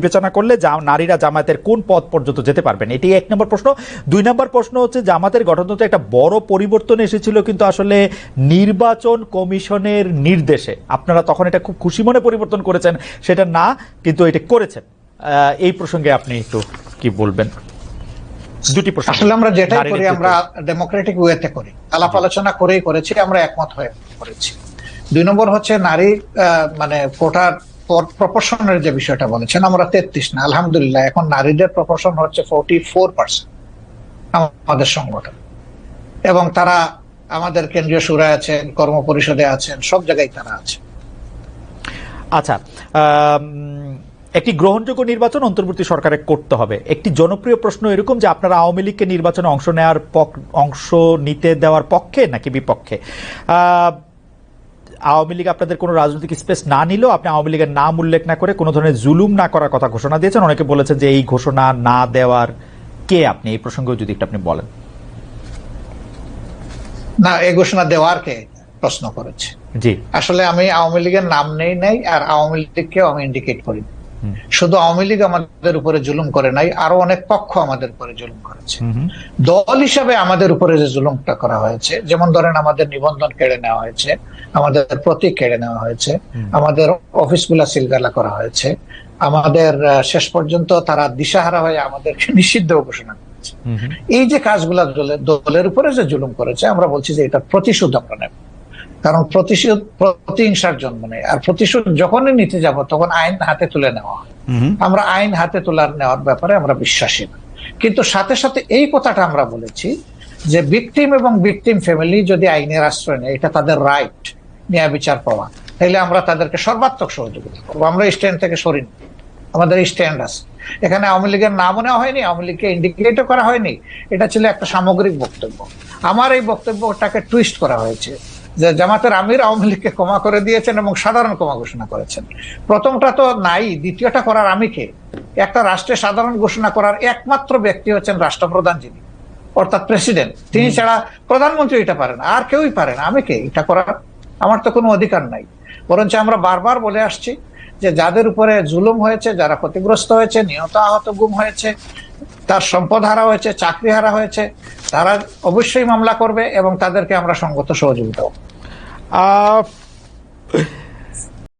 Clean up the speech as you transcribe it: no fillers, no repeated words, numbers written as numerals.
বিবেচনা করলে নারীরা জামায়াতের কোন পদ পর্যন্ত যেতে পারবেন, এটি 1 নম্বর প্রশ্ন। 2 নম্বর প্রশ্ন হচ্ছে জামাতের গঠনতন্ত্রে একটা বড় পরিবর্তন এসেছিল কিন্তু আসলে নির্বাচন কমিশনের নির্দেশে, আপনারা তখন এটা খুব খুশি মনে পরিবর্তন করেছেন, সেটা না কিন্তু এটা করেছেন। এই প্রসঙ্গে আপনি একটু কি বলবেন? দুটি প্রশ্ন। আসলে আমরা যেটাই করি আমরা ডেমোক্রেটিক ওয়েতে করি, আলাপ আলোচনা করেই করেছি, আমরা একমত হয়ে করেছি। 2 নম্বর হচ্ছে নারী মানে কোটার প্রপোর্শনের যে বিষয়টা বলেছেন, আমরা 33 না, আলহামদুলিল্লাহ এখন নারীদের প্রপোর্শন হচ্ছে 44% আমাদের সংগঠন, এবং তারা আমাদের কেন্দ্রীয় সুরায় আছেন, কর্ম পরিষদে আছেন, সব জায়গায় তারা আছে। আচ্ছা, একটি গ্রহণযোগ্য নির্বাচন অন্তর্বর্তী সরকারে করতে হবে। একটি জনপ্রিয় প্রশ্ন এরকম যে আপনারা আওয়ামী লীগকে নির্বাচনে অংশ নিতে দেওয়ার পক্ষে নাকি বিপক্ষে? আওয়ামী লীগ আপনাদের কোনো রাজনৈতিক স্পেস না নিলেও আপনি আওয়ামী লীগের নাম উল্লেখ না করে কোনো ধরনের জুলুম না করার কথা ঘোষণা দিয়েছেন। অনেকে বলেছেন যে এই ঘোষণা না দেওয়ার কে আপনি, এই প্রসঙ্গেও যদি একটু আপনি বলেন। না, এই ঘোষণা দেওয়ার কে প্রশ্ন করেছে? জি, আসলে আমি আওয়ামী লীগের নাম নেই আর আওয়ামী লীগকেও আমি ইন্ডিকেট করি। শুধু আওয়ামী লীগ আমাদের উপরে জুলুম করে নাই, আরো অনেক পক্ষ আমাদের উপরে জুলুম করেছে। দল হিসাবে আমাদের উপরে যে জুলুমটা করা হয়েছে, যেমন ধরেন আমাদের নিবন্ধন কেড়ে নেওয়া হয়েছে, আমাদের প্রতীক কেড়ে নেওয়া হয়েছে, আমাদের অফিসগুলা সিলগালা করা হয়েছে, আমাদের শেষ পর্যন্ত তারা দিশাহারা হয়ে আমাদেরকে নিষিদ্ধ ঘোষণা করেছে। এই যে কাজগুলা দলের উপরে যে জুলুম করেছে, আমরা বলছি যে এটা প্রতিশোধ আমরা নেব। কারণ প্রতিহিংসার জন্ম নেই, আর প্রতিশোধ যখনই নিতে যাব তখন আইন হাতে তুলে নেওয়া হয়। আমরা আইন হাতে নেওয়ার ব্যাপারে আমরা বিশ্বাসী না। কিন্তু সাথে সাথে এই কথাটা আমরা বলেছি যে ভিকটিম এবং ভিকটিম ফ্যামিলি যদি আইনের আশ্রয় নেয়, এটা তাদের রাইট, ন্যায় বিচার পাওয়া, তাহলে আমরা তাদেরকে সর্বাত্মক সহযোগিতা করবো। আমরা স্ট্যান্ড থেকে সরিনি, আমাদের স্ট্যান্ড আছে। এখানে আওয়ামী লীগের নামও নেওয়া হয়নি, আওয়ামী লীগকে ইন্ডিকেটও করা হয়নি, এটা ছিল একটা সামগ্রিক বক্তব্য। আমার এই বক্তব্যটাকে টুইস্ট করা হয়েছে যে জামাতের আমির আওয়ামী লীগকে ক্ষমা করে দিয়েছেন এবং সাধারণ ক্ষমা ঘোষণা করেছেন। প্রথমটা তো নাই, দ্বিতীয়টা করার আমি কে? একটা রাষ্ট্রের সাধারণ ঘোষণা করার একমাত্র ব্যক্তি হচ্ছেন রাষ্ট্রপ্রধান, যিনি অর্থাৎ প্রেসিডেন্ট। তিনি ছাড়া প্রধানমন্ত্রী এটা পারে না, আর কেউই পারে না। আমি কে এটা করার? আমার তো কোনো অধিকার নাই। বরঞ্চ আমরা বারবার বলে আসছি যে যাদের উপরে জুলুম হয়েছে, যারা ক্ষতিগ্রস্ত হয়েছে, নিহত আহত গুম হয়েছে, তার সম্পদ হারা হয়েছে, চাকরি হারা হয়েছে, তারা অবশ্যই মামলা করবে এবং তাদেরকে আমরা সঙ্গত সহযোগিতা